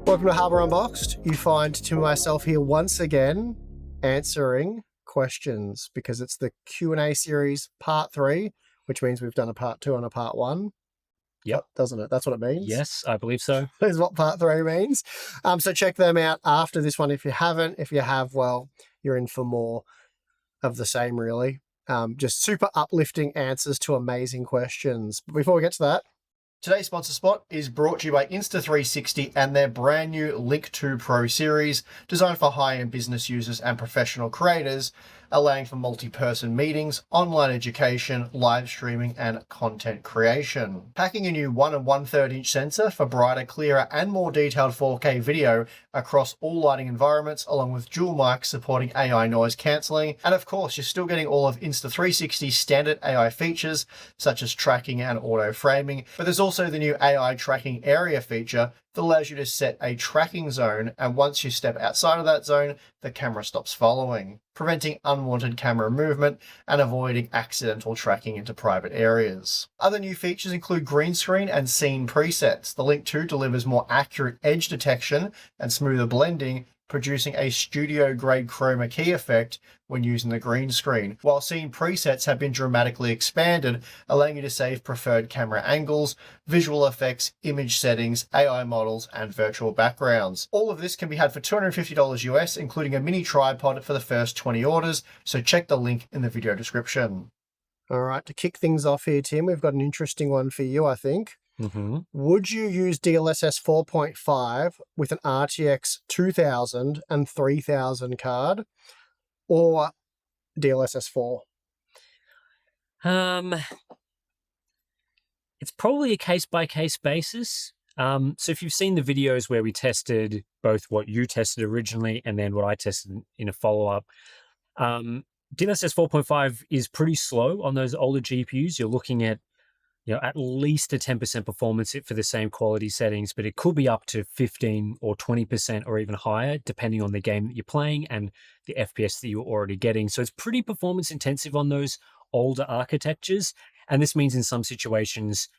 Welcome to Hardware Unboxed. You find Tim and myself here once again answering questions because it's the Q&A series part 3, which means we've done a part 2 and a part 1. Yep. Doesn't it? That's what it means? Yes, I believe so. Is what part 3 means. So check them out after this one if you haven't. If you have, well, you're in for more of the same, really. Just super uplifting answers to amazing questions. But before we get to that, today's sponsor spot is brought to you by Insta360 and their brand new Link 2 Pro series, designed for high-end business users and professional creators, allowing for multi-person meetings, online education, live streaming, and content creation. Packing a new 1 1/3 inch sensor for brighter, clearer, and more detailed 4K video across all lighting environments, along with dual mics supporting AI noise cancelling. And of course, you're still getting all of Insta360's standard AI features, such as tracking and auto framing, but there's also the new AI tracking area feature that allows you to set a tracking zone, and once you step outside of that zone, the camera stops following, preventing unwanted camera movement and avoiding accidental tracking into private areas. Other new features include green screen and scene presets. The Link 2 delivers more accurate edge detection and smoother blending, producing a studio-grade chroma key effect when using the green screen, while scene presets have been dramatically expanded, allowing you to save preferred camera angles, visual effects, image settings, AI models, and virtual backgrounds. All of this can be had for $250 US, including a mini tripod for the first 20 orders, so check the link in the video description. All right, to kick things off here, Tim, we've got an interesting one for you, I think. Would you use DLSS 4.5 with an RTX 2000 and 3000 card, or DLSS 4? It's probably a case-by-case basis. So if you've seen the videos where we tested both what you tested originally and then what I tested in a follow-up, DLSS 4.5 is pretty slow on those older GPUs. You're looking at at least a 10% performance for the same quality settings, but it could be up to 15 or 20% or even higher, depending on the game that you're playing and the FPS that you're already getting. So it's pretty performance intensive on those older architectures. And this means in some situations,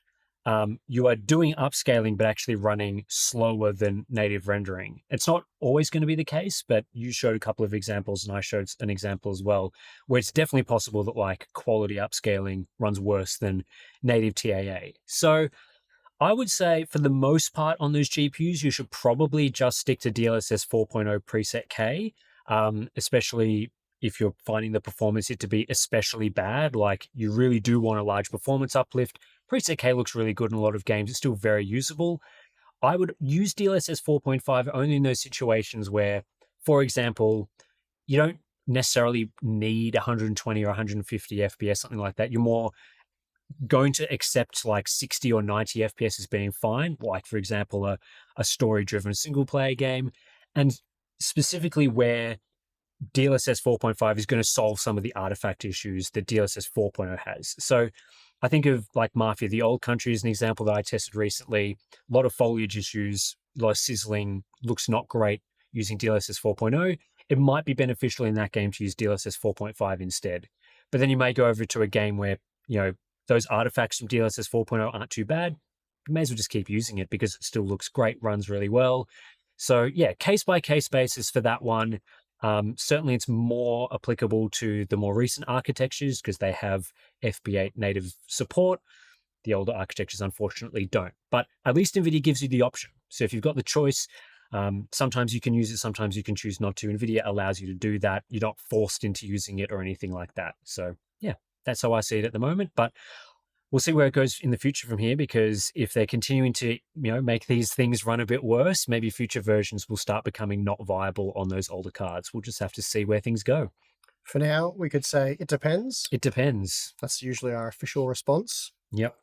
you are doing upscaling, but actually running slower than native rendering. It's not always going to be the case, but you showed a couple of examples and I showed an example as well, where it's definitely possible that quality upscaling runs worse than native TAA. So I would say for the most part on those GPUs, you should probably just stick to DLSS 4.0 preset K, especially if you're finding the performance to be especially bad, like you really do want a large performance uplift. Preset K looks really good in a lot of games. It's still very usable. I would use DLSS 4.5 only in those situations where, for example, you don't necessarily need 120 or 150 FPS, something like that. You're more going to accept 60 or 90 FPS as being fine, like, for example, a story-driven single-player game, and specifically where DLSS 4.5 is going to solve some of the artifact issues that DLSS 4.0 has. So I think of Mafia, the Old Country as an example that I tested recently. A lot of foliage issues, a lot of sizzling, looks not great using DLSS 4.0. It might be beneficial in that game to use DLSS 4.5 instead. But then you may go over to a game where, those artifacts from DLSS 4.0 aren't too bad. You may as well just keep using it because it still looks great, runs really well. So yeah, case-by-case basis for that one. Certainly it's more applicable to the more recent architectures because they have FP8 native support. The older architectures unfortunately don't, but at least NVIDIA gives you the option. So if you've got the choice, sometimes you can use it, sometimes you can choose not to. NVIDIA allows you to do that. You're not forced into using it or anything like that. So yeah, that's how I see it at the moment, but we'll see where it goes in the future from here, because if they're continuing to, make these things run a bit worse, maybe future versions will start becoming not viable on those older cards. We'll just have to see where things go. For now, we could say it depends. It depends. That's usually our official response. Yep.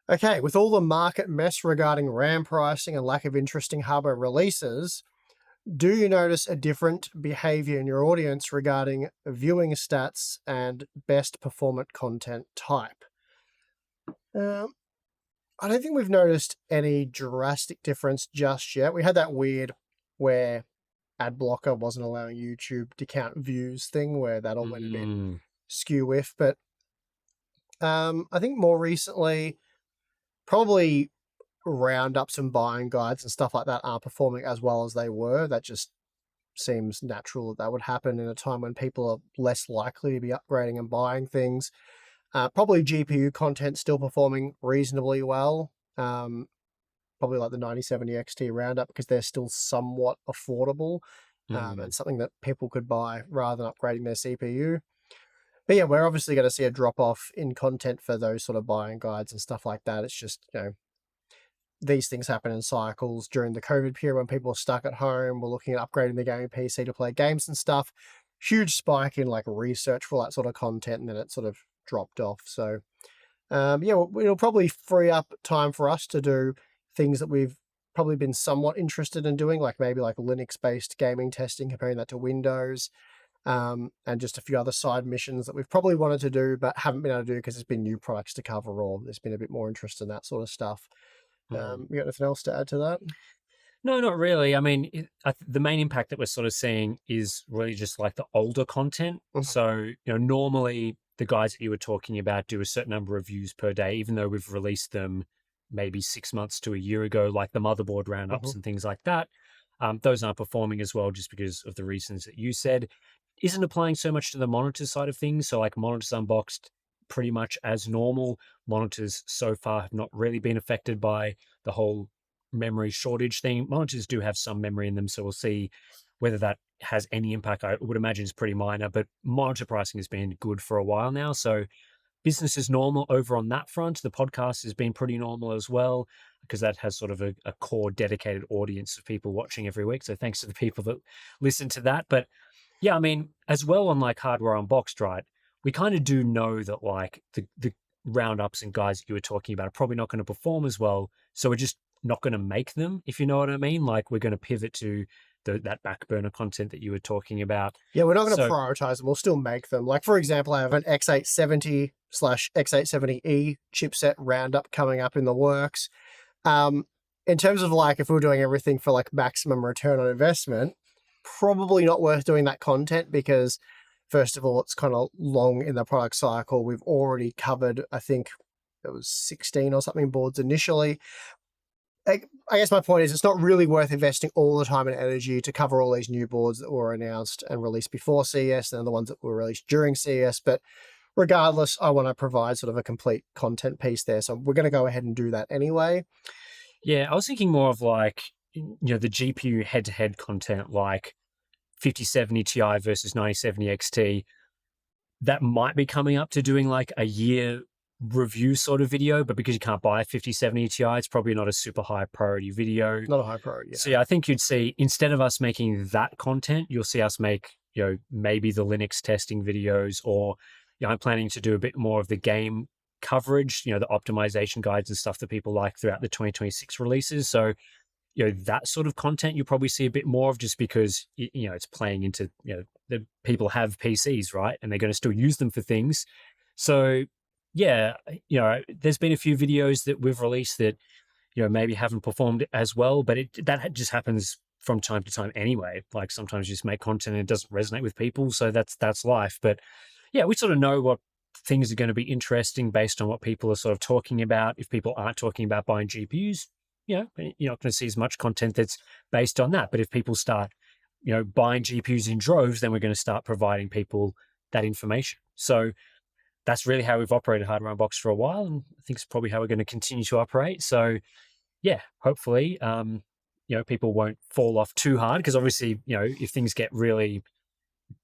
Okay, with all the market mess regarding RAM pricing and lack of interesting hardware releases, do you notice a different behavior in your audience regarding viewing stats and best performant content type? I don't think we've noticed any drastic difference just yet. We had that weird where ad blocker wasn't allowing YouTube to count views thing where that all went a bit skew-if. But I think more recently, probably roundups and buying guides and stuff like that aren't performing as well as they were. That just seems natural that would happen in a time when people are less likely to be upgrading and buying things. Probably GPU content still performing reasonably well. Probably like the 9070 XT roundup because they're still somewhat affordable and something that people could buy rather than upgrading their CPU. But yeah, we're obviously going to see a drop off in content for those sort of buying guides and stuff like that. It's just, these things happen in cycles. During the COVID period when people were stuck at home, we're looking at upgrading the gaming PC to play games and stuff. Huge spike in like research for that sort of content, and then it sort of dropped off. So it'll probably free up time for us to do things that we've probably been somewhat interested in doing, like maybe like Linux-based gaming testing, comparing that to Windows, and just a few other side missions that we've probably wanted to do but haven't been able to do because there's been new products to cover, or there's been a bit more interest in that sort of stuff. You got anything else to add to that? No, not really. I mean, the main impact that we're sort of seeing is really just like the older content. So, normally the guys that you were talking about do a certain number of views per day, even though we've released them maybe 6 months to a year ago, like the motherboard roundups and things like that. Those aren't performing as well just because of the reasons that you said. Isn't applying so much to the monitor side of things. So like monitors unboxed pretty much as normal. Monitors so far have not really been affected by the whole memory shortage thing. Monitors do have some memory in them, so we'll see whether that has any impact. I would imagine it's pretty minor, but monitor pricing has been good for a while now. So business is normal over on that front. The podcast has been pretty normal as well, because that has sort of a core dedicated audience of people watching every week. So thanks to the people that listen to that. But yeah, I mean, as well on like Hardware Unboxed, right? We kind of do know that like the roundups and guys that you were talking about are probably not going to perform as well. So we're just not going to make them, if you know what I mean. Like we're going to pivot to that back burner content that you were talking about. Yeah, we're not going to prioritize them. We'll still make them. Like, for example, I have an X870/X870E chipset roundup coming up in the works. In terms of like, if we're doing everything for like maximum return on investment, probably not worth doing that content because, first of all, it's kind of long in the product cycle. We've already covered, I think it was 16 or something boards initially. I guess my point is it's not really worth investing all the time and energy to cover all these new boards that were announced and released before CES and the ones that were released during CES. But regardless, I want to provide sort of a complete content piece there. So we're going to go ahead and do that anyway. Yeah, I was thinking more of like, the GPU head-to-head content, like 5070 Ti versus 9070 XT. That might be coming up to doing like a year review sort of video, but because you can't buy a 5070 Ti, it's probably not a super high priority video. Not a high priority. Yeah. So yeah, I think you'd see, instead of us making that content, you'll see us make, maybe the Linux testing videos, or, I'm planning to do a bit more of the game coverage, the optimization guides and stuff that people like throughout the 2026 releases. So, that sort of content you'll probably see a bit more of, just because, it's playing into, the people have PCs, right? And they're going to still use them for things. So yeah, there's been a few videos that we've released that, maybe haven't performed as well, but that just happens from time to time anyway. Like sometimes you just make content and it doesn't resonate with people. So that's life. But yeah, we sort of know what things are going to be interesting based on what people are sort of talking about. If people aren't talking about buying GPUs, you're not going to see as much content that's based on that. But if people start, buying GPUs in droves, then we're going to start providing people that information. So that's really how we've operated Hardware Unboxed for a while, and I think it's probably how we're going to continue to operate. So yeah, hopefully, people won't fall off too hard, because obviously, if things get really,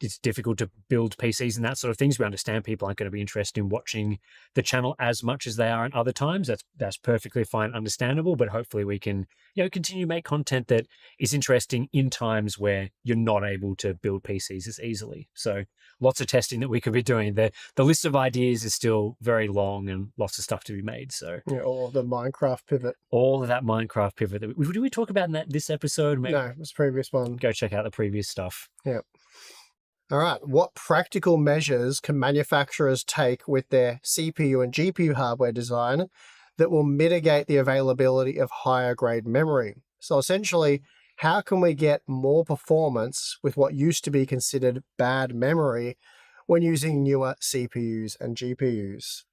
it's difficult to build PCs and that sort of things. We understand people aren't going to be interested in watching the channel as much as they are in other times. That's perfectly fine, understandable. But hopefully we can, continue to make content that is interesting in times where you're not able to build PCs as easily. So lots of testing that we could be doing. The list of ideas is still very long and lots of stuff to be made. So yeah, all of the Minecraft pivot. All of that Minecraft pivot. Did we talk about in this episode? Maybe no, it was the previous one. Go check out the previous stuff. Yeah. All right, what practical measures can manufacturers take with their CPU and GPU hardware design that will mitigate the availability of higher grade memory? So essentially, how can we get more performance with what used to be considered bad memory when using newer CPUs and GPUs?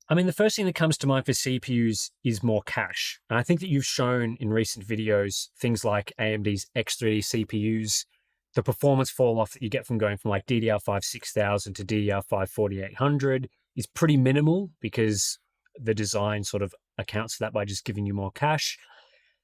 I mean, the first thing that comes to mind for CPUs is more cache. And I think that you've shown in recent videos things like AMD's X3D CPUs, the performance fall off that you get from going from like DDR5 6000 to DDR5 4800 is pretty minimal because the design sort of accounts for that by just giving you more cache.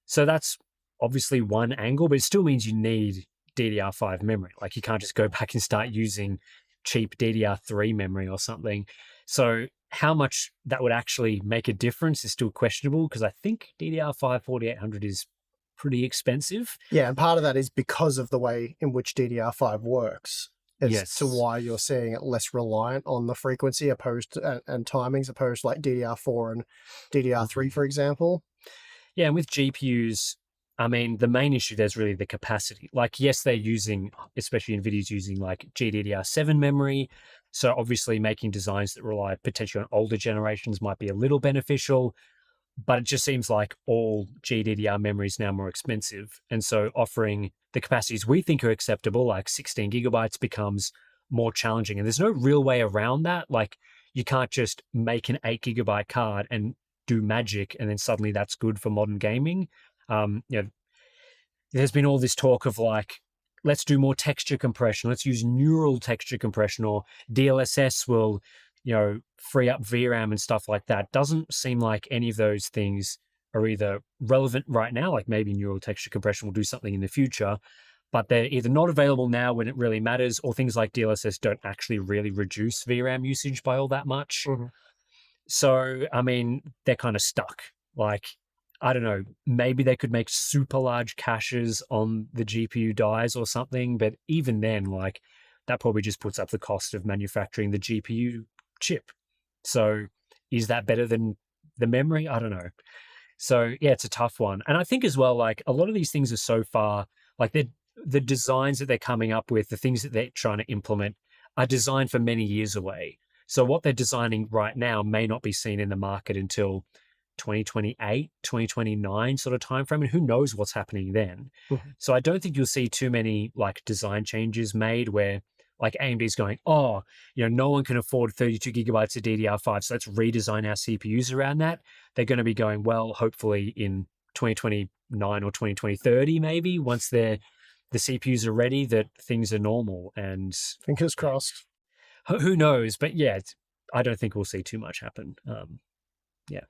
So that's obviously one angle, but it still means you need DDR5 memory. Like you can't just go back and start using cheap DDR3 memory or something. So how much that would actually make a difference is still questionable because I think DDR5 4800 is pretty expensive. Yeah, and part of that is because of the way in which DDR5 works as Yes. to why you're seeing it less reliant on the frequency opposed to, and timings opposed to like DDR4 and DDR3, for example. Yeah, and with GPUs, I mean, the main issue there's really the capacity. Like, yes, they're using, especially NVIDIA's using like GDDR7 memory. So obviously making designs that rely potentially on older generations might be a little beneficial, but it just seems like all GDDR memory is now more expensive. And so offering the capacities we think are acceptable, like 16 gigabytes, becomes more challenging. And there's no real way around that. Like, you can't just make an 8 gigabyte card and do magic and then suddenly that's good for modern gaming. There's been all this talk of like, let's do more texture compression, let's use neural texture compression, or DLSS will free up VRAM and stuff like that. Doesn't seem like any of those things are either relevant right now, like maybe neural texture compression will do something in the future, but they're either not available now when it really matters, or things like DLSS don't actually really reduce VRAM usage by all that much. Mm-hmm. So, I mean, they're kind of stuck. Like, I don't know, maybe they could make super large caches on the GPU dies or something, but even then, like, that probably just puts up the cost of manufacturing the GPU chip. So is that better than the memory? I don't know. So yeah, it's a tough one. And I think as well, like a lot of these things are so far, like the designs that they're coming up with, the things that they're trying to implement are designed for many years away. So what they're designing right now may not be seen in the market until 2028, 2029 sort of timeframe. And who knows what's happening then. Mm-hmm. So I don't think you'll see too many like design changes made where like AMD's going, oh, no one can afford 32 gigabytes of DDR5, so let's redesign our CPUs around that. They're going to be going, well, hopefully in 2029 or 2030, maybe, once the CPUs are ready, that things are normal. And fingers crossed. Who knows? But yeah, I don't think we'll see too much happen. Yeah.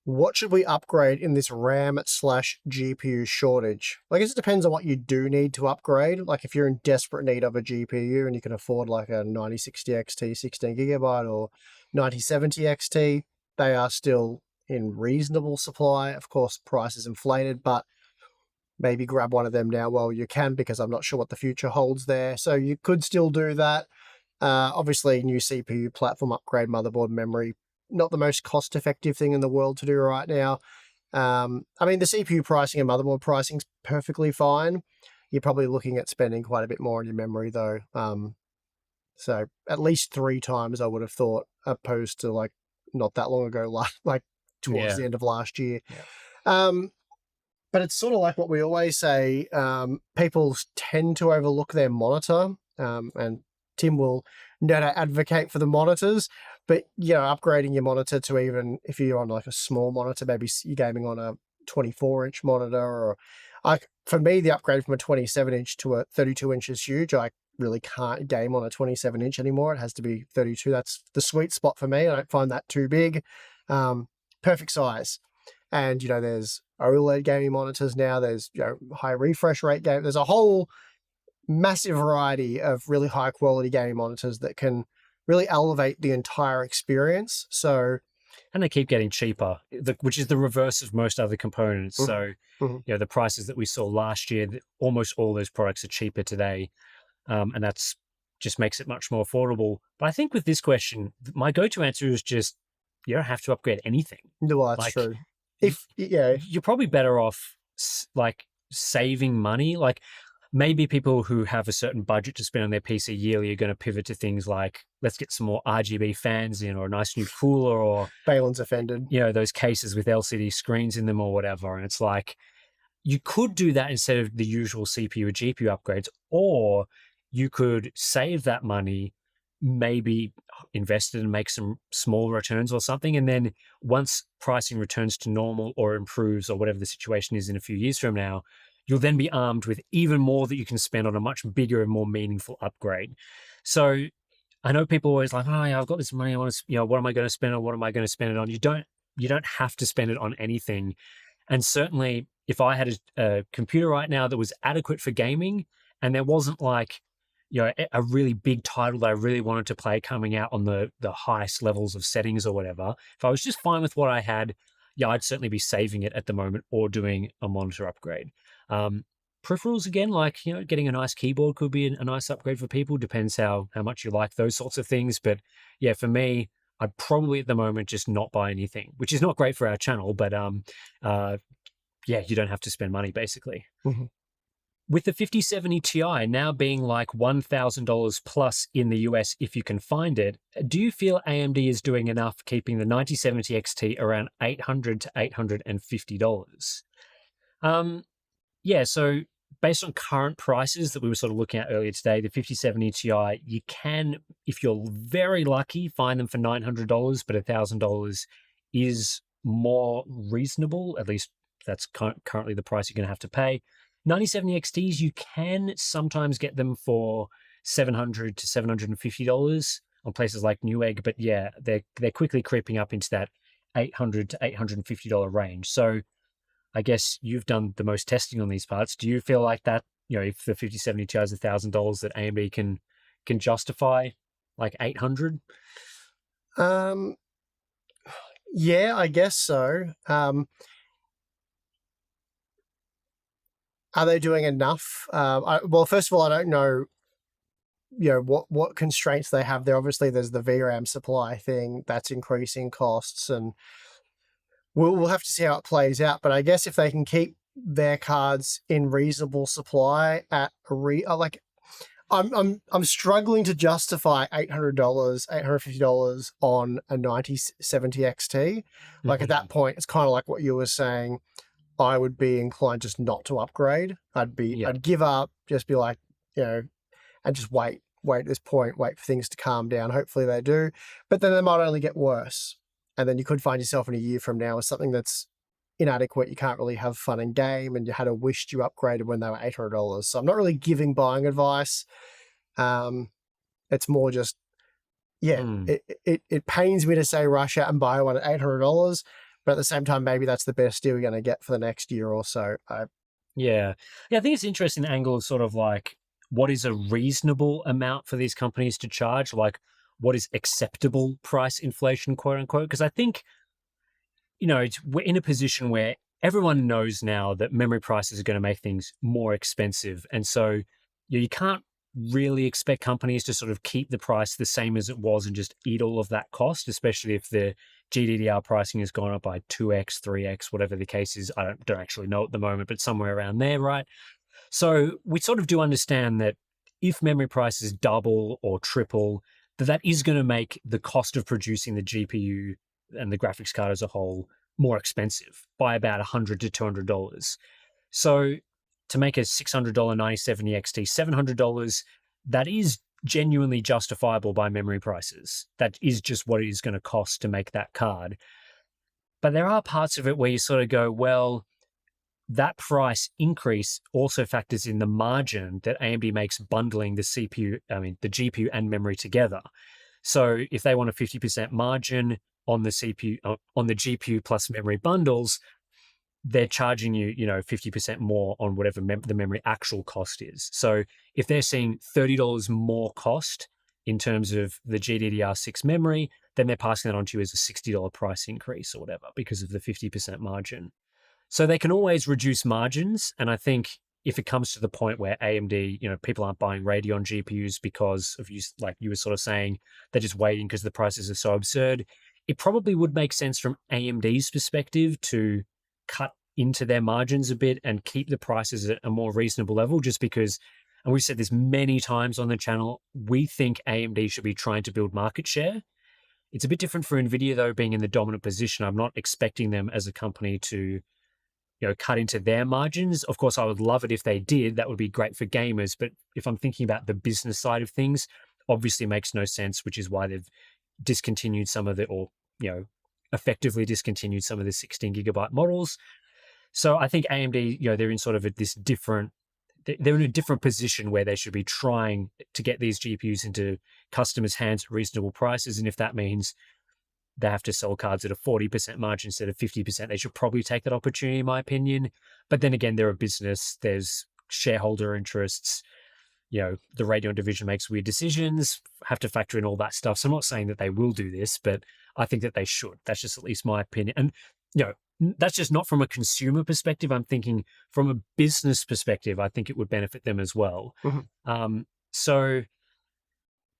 What should we upgrade in this RAM/GPU shortage? I guess it depends on what you do need to upgrade. Like if you're in desperate need of a GPU and you can afford like a 9060 XT 16 gigabyte or 9070 XT, they are still in reasonable supply. Of course, price is inflated, but maybe grab one of them now while you can, because I'm not sure what the future holds there. So you could still do that. Obviously, new CPU platform upgrade, motherboard, memory, not the most cost-effective thing in the world to do right now. I mean, the CPU pricing and motherboard pricing is perfectly fine. You're probably looking at spending quite a bit more on your memory, though. So at least 3 times, I would have thought, opposed to like not that long ago, like towards the end of last year. Yeah. But it's sort of like what we always say. People tend to overlook their monitor, and Tim will no doubt advocate for the monitors, but upgrading your monitor to, even if you're on like a small monitor, maybe you're gaming on a 24-inch monitor, or for me, the upgrade from a 27-inch to a 32-inch is huge. I really can't game on a 27-inch anymore. It has to be 32. That's the sweet spot for me. I don't find that too big. Perfect size. And, there's OLED gaming monitors now. There's, high refresh rate game. There's a whole massive variety of really high quality gaming monitors that can really elevate the entire experience. So, and they keep getting cheaper, which is the reverse of most other components. Mm-hmm. So, the prices that we saw last year, almost all those products are cheaper today. And that's just makes it much more affordable. But I think with this question, my go-to answer is just, you don't have to upgrade anything. Well, that's true. You're probably better off like saving money. Like maybe people who have a certain budget to spend on their PC yearly are going to pivot to things like, let's get some more RGB fans in, or a nice new cooler, or Balin's offended. Those cases with LCD screens in them or whatever. And it's like, you could do that instead of the usual CPU or GPU upgrades, or you could save that money, maybe invested and make some small returns or something. And then once pricing returns to normal or improves or whatever the situation is in a few years from now, you'll then be armed with even more that you can spend on a much bigger and more meaningful upgrade. So I know people are always like, oh, yeah, I've got this money. I want to, what am I going to spend on? What am I going to spend it on? You don't have to spend it on anything. And certainly if I had a computer right now that was adequate for gaming and there wasn't like, a really big title that I really wanted to play coming out on the highest levels of settings or whatever, if I was just fine with what I had, yeah, I'd certainly be saving it at the moment or doing a monitor upgrade. Peripherals, again, like, getting a nice keyboard could be a nice upgrade for people. Depends how much you like those sorts of things. But yeah, for me, I'd probably at the moment just not buy anything, which is not great for our channel, but yeah, you don't have to spend money basically. Mm-hmm. With the 5070 Ti now being like $1,000 plus in the US if you can find it, do you feel AMD is doing enough keeping the 9070 XT around $800 to $850? Yeah, so based on current prices that we were sort of looking at earlier today, the 5070 Ti, you can, if you're very lucky, find them for $900, but $1,000 is more reasonable. At least that's currently the price you're going to have to pay. 9070 XTs, you can sometimes get them for $700 to $750 on places like Newegg, but yeah, they're quickly creeping up into that $800 to $850 range. So I guess you've done the most testing on these parts. Do you feel like that, if the 5070 Ti is $1,000, that AMD can justify like 800? Yeah, I guess so. Are they doing enough? Well, first of all, I don't know, what constraints they have there. Obviously, there's the VRAM supply thing that's increasing costs, and we'll have to see how it plays out. But I guess if they can keep their cards in reasonable supply at I'm struggling to justify $800, $850 on a 9070 XT. Like at that point, it's kind of like what you were saying. I would be inclined just not to upgrade. I'd give up, just be like, and just wait at this point, wait for things to calm down. Hopefully they do, but then they might only get worse. And then you could find yourself in a year from now with something that's inadequate. You can't really have fun and game, and you had a wished you upgraded when they were $800. So I'm not really giving buying advice. It's more just, it pains me to say rush out and buy one at $800. But at the same time, maybe that's the best deal you're going to get for the next year or so. Yeah, I think it's an interesting angle of sort of like, what is a reasonable amount for these companies to charge? Like, what is acceptable price inflation, quote unquote? Because I think, we're in a position where everyone knows now that memory prices are going to make things more expensive. And so you can't really expect companies to sort of keep the price the same as it was and just eat all of that cost, especially if the GDDR pricing has gone up by 2x, 3x, whatever the case is. I don't actually know at the moment, but somewhere around there, right? So we sort of do understand that if memory prices double or triple, that is going to make the cost of producing the GPU and the graphics card as a whole more expensive by about $100 to $200. So to make a $600 9070 XT $700, that is genuinely justifiable by memory prices. That is just what it is going to cost to make that card. But there are parts of it where you sort of go, well, that price increase also factors in the margin that AMD makes bundling the GPU and memory together. So if they want a 50% margin on the CPU, on the GPU plus memory bundles, they're charging you, 50% more on whatever the memory actual cost is. So if they're seeing $30 more cost in terms of the GDDR6 memory, then they're passing that on to you as a $60 price increase or whatever because of the 50% margin. So they can always reduce margins. And I think if it comes to the point where AMD, people aren't buying Radeon GPUs because of, like you were sort of saying, they're just waiting because the prices are so absurd, it probably would make sense from AMD's perspective to cut into their margins a bit and keep the prices at a more reasonable level, just because, and we've said this many times on the channel, we think AMD should be trying to build market share. It's a bit different for NVIDIA, though, being in the dominant position. I'm not expecting them as a company to, cut into their margins. Of course, I would love it if they did. That would be great for gamers. But if I'm thinking about the business side of things, obviously makes no sense, which is why they've discontinued some of the, or, effectively discontinued some of the 16 gigabyte models. So I think AMD, they're in sort of this different, they're in a different position where they should be trying to get these GPUs into customers' hands at reasonable prices. And if that means they have to sell cards at a 40% margin instead of 50%, they should probably take that opportunity, in my opinion. But then again, they're a business, there's shareholder interests, the Radeon division makes weird decisions, have to factor in all that stuff. So I'm not saying that they will do this, but I think that they should. That's just at least my opinion. And, that's just not from a consumer perspective. I'm thinking from a business perspective, I think it would benefit them as well. So,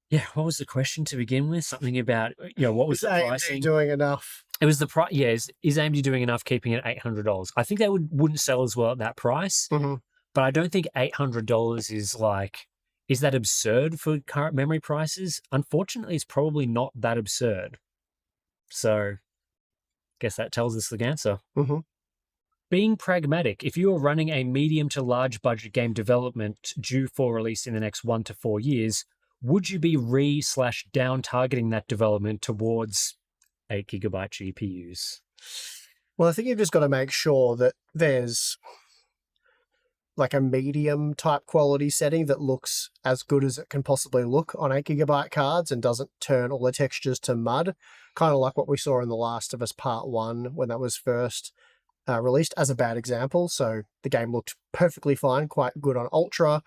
yeah, what was the question to begin with? Something about, what was the pricing? AMD doing enough? It was the price. Yeah, is AMD doing enough keeping it at $800? I think they wouldn't sell as well at that price. But I don't think $800 is that absurd for current memory prices? Unfortunately, it's probably not that absurd. So, guess that tells us the answer. Being pragmatic, if you are running a medium to large budget game development due for release in the next 1 to 4 years, would you be /down targeting that development towards 8 gigabyte GPUs? Well, I think you've just got to make sure that there's like a medium type quality setting that looks as good as it can possibly look on 8 gigabyte cards and doesn't turn all the textures to mud, kind of like what we saw in The Last of Us Part 1 when that was first released, as a bad example. So the game looked perfectly fine, quite good on Ultra,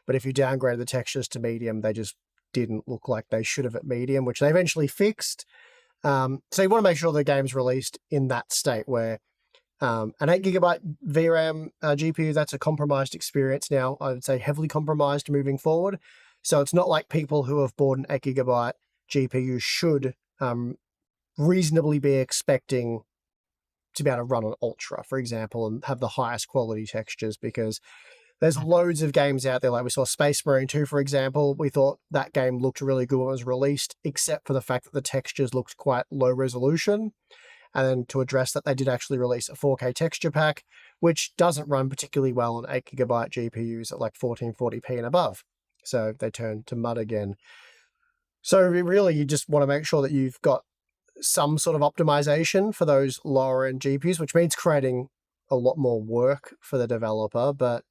but if you downgraded the textures to medium, they just didn't look like they should have at medium, which they eventually fixed. So you want to make sure the game's released in that state where an 8 gigabyte VRAM GPU, that's a compromised experience now. I would say heavily compromised moving forward. So it's not like people who have bought an 8 gigabyte GPU should reasonably be expecting to be able to run on Ultra, for example, and have the highest quality textures, because there's loads of games out there. Like we saw Space Marine 2, for example. We thought that game looked really good when it was released, except for the fact that the textures looked quite low resolution. And then to address that, they did actually release a 4K texture pack, which doesn't run particularly well on 8 gigabyte GPUs at like 1440p and above. So they turn to mud again. So really, you just want to make sure that you've got some sort of optimization for those lower end GPUs, which means creating a lot more work for the developer. But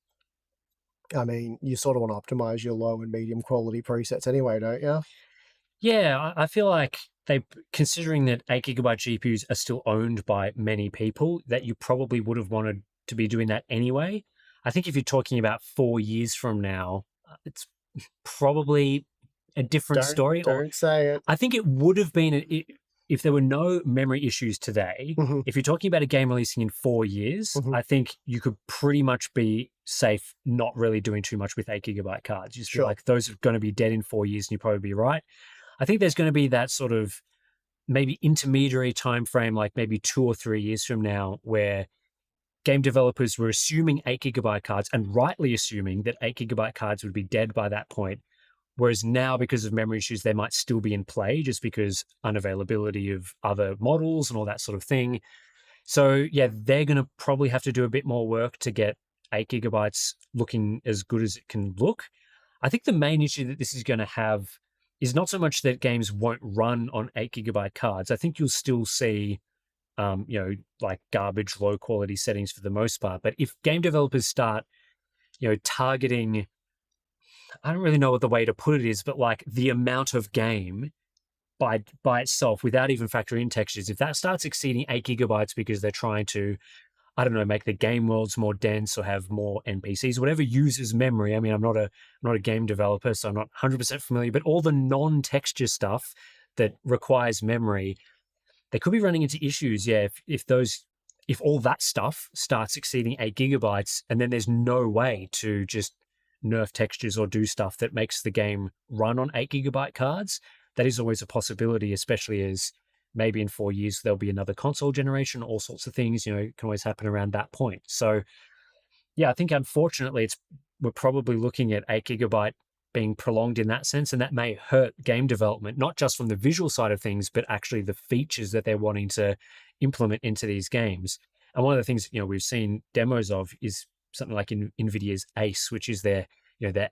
I mean, you sort of want to optimize your low and medium quality presets anyway, don't you? Yeah, I feel like considering that 8 gigabyte GPUs are still owned by many people, that you probably would have wanted to be doing that anyway. I think if you're talking about 4 years from now, it's probably a different story. Don't say it. I think it would have been, if there were no memory issues today, if you're talking about a game releasing in 4 years, I think you could pretty much be safe not really doing too much with 8 gigabyte cards. You just feel like those are going to be dead in 4 years, and you'd probably be right. I think there's going to be that sort of maybe intermediary time frame, like maybe 2 or 3 years from now, where game developers were assuming 8 gigabyte cards, and rightly assuming that 8 gigabyte cards would be dead by that point. Whereas now, because of memory issues, they might still be in play just because unavailability of other models and all that sort of thing. So yeah, they're going to probably have to do a bit more work to get 8 gigabytes looking as good as it can look. I think the main issue that this is going to have is not so much that games won't run on 8 gigabyte cards. I think you'll still see, like garbage, low quality settings for the most part. But if game developers start, targeting, I don't really know what the way to put it is, but like the amount of game by itself without even factoring in textures, if that starts exceeding 8 gigabytes because they're trying to, I don't know, make the game worlds more dense or have more NPCs, whatever uses memory. I mean, I'm not a game developer, so I'm not 100% familiar, but all the non-texture stuff that requires memory, they could be running into issues. Yeah, if all that stuff starts exceeding 8 gigabytes, and then there's no way to just nerf textures or do stuff that makes the game run on 8 gigabyte cards, that is always a possibility, especially as maybe in 4 years there'll be another console generation, all sorts of things, it can always happen around that point. So yeah, I think unfortunately we're probably looking at 8 gigabyte being prolonged in that sense, and that may hurt game development, not just from the visual side of things, but actually the features that they're wanting to implement into these games. And one of the things, we've seen demos of is something like in NVIDIA's ACE, which is their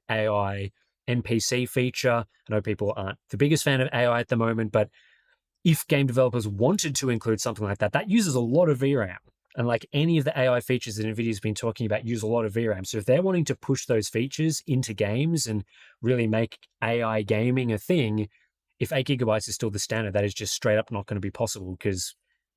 AI NPC feature. I know people aren't the biggest fan of AI at the moment, but if game developers wanted to include something like that, that uses a lot of VRAM. And like any of the AI features that NVIDIA's been talking about use a lot of VRAM. So if they're wanting to push those features into games and really make AI gaming a thing, if 8 gigabytes is still the standard, that is just straight up not going to be possible, because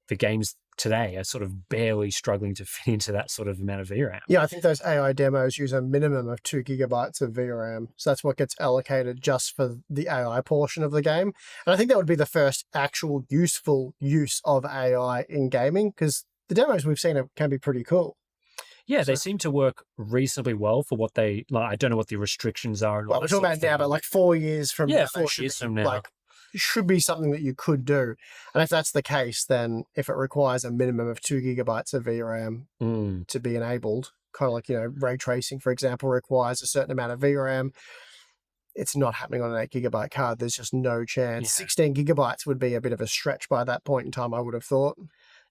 the games today are sort of barely struggling to fit into that sort of amount of VRAM. Yeah, I think those AI demos use a minimum of 2 gigabytes of VRAM. So that's what gets allocated just for the AI portion of the game. And I think that would be the first actual useful use of AI in gaming, because the demos we've seen can be pretty cool. Yeah, they seem to work reasonably well for what they like. I don't know what the restrictions are. Well, we're talking about now, but like 4 years from now, 4 years from now, like, should be something that you could do. And if that's the case, then if it requires a minimum of 2 gigabytes of VRAM to be enabled, kind of like, ray tracing, for example, requires a certain amount of VRAM. It's not happening on an 8 gigabyte card. There's just no chance. Yeah. 16 gigabytes would be a bit of a stretch by that point in time, I would have thought.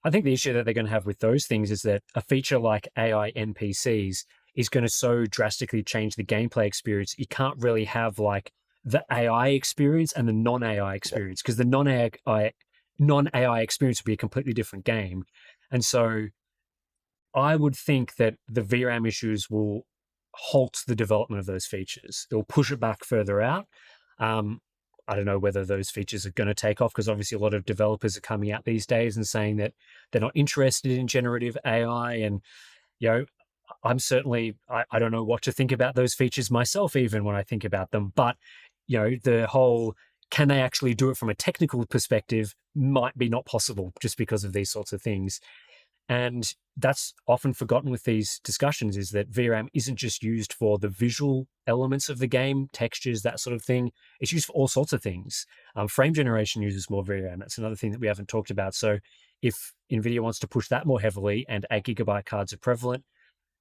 I think the issue that they're going to have with those things is that a feature like AI NPCs is going to so drastically change the gameplay experience. You can't really have like the AI experience and the non-AI experience, because the non-AI experience would be a completely different game. And so I would think that the VRAM issues will halt the development of those features. They'll push it back further out. I don't know whether those features are going to take off, because obviously a lot of developers are coming out these days and saying that they're not interested in generative AI. And, I'm certainly, I don't know what to think about those features myself, even when I think about them. But, the whole, can they actually do it from a technical perspective might be not possible just because of these sorts of things. And that's often forgotten with these discussions, is that VRAM isn't just used for the visual elements of the game, textures, that sort of thing. It's used for all sorts of things. Frame generation uses more VRAM. That's another thing that we haven't talked about. So if NVIDIA wants to push that more heavily and 8 gigabyte cards are prevalent,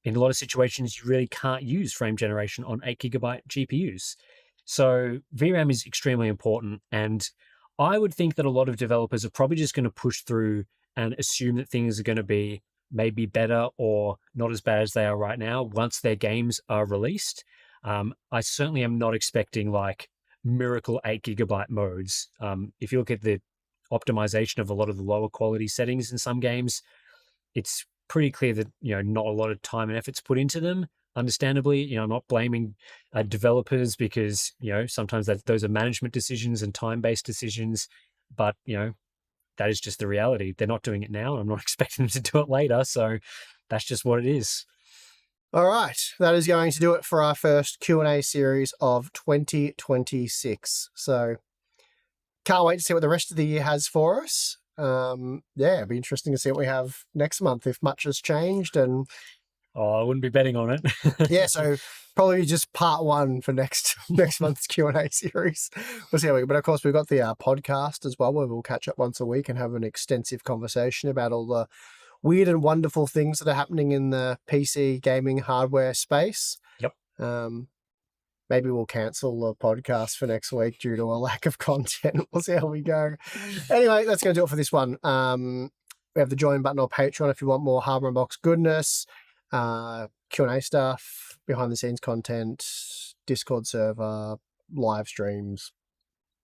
in a lot of situations, you really can't use frame generation on 8 gigabyte GPUs. So VRAM is extremely important. And I would think that a lot of developers are probably just going to push through and assume that things are going to be maybe better or not as bad as they are right now once their games are released. I certainly am not expecting like miracle 8 gigabyte modes. If you look at the optimization of a lot of the lower quality settings in some games, it's pretty clear that, not a lot of time and effort's put into them. Understandably, I'm not blaming developers, because, sometimes those are management decisions and time-based decisions, but, that is just the reality. They're not doing it now, and I'm not expecting them to do it later. So that's just what it is. All right. That is going to do it for our first Q&A series of 2026. So can't wait to see what the rest of the year has for us. It'd be interesting to see what we have next month, if much has changed. And I wouldn't be betting on it. Yeah, so probably just part one for next month's Q&A series. We'll see how we go. But of course, we've got the podcast as well, where we'll catch up once a week and have an extensive conversation about all the weird and wonderful things that are happening in the PC gaming hardware space. Yep. Maybe we'll cancel the podcast for next week due to a lack of content. We'll see how we go. Anyway, that's going to do it for this one. We have the join button on Patreon if you want more Hardware Unboxed goodness. Q&A stuff, behind the scenes content, Discord server, live streams.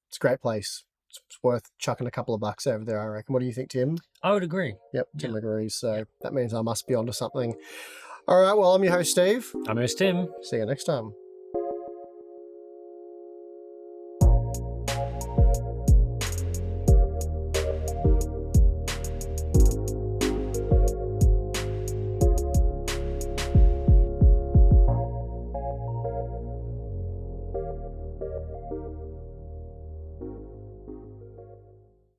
It's a great place. It's worth chucking a couple of bucks over there, I reckon. What do you think, Tim? I would agree. Yep, Tim agrees. So that means I must be onto something. All right, well, I'm your host, Steve. I'm your host, Tim. See you next time.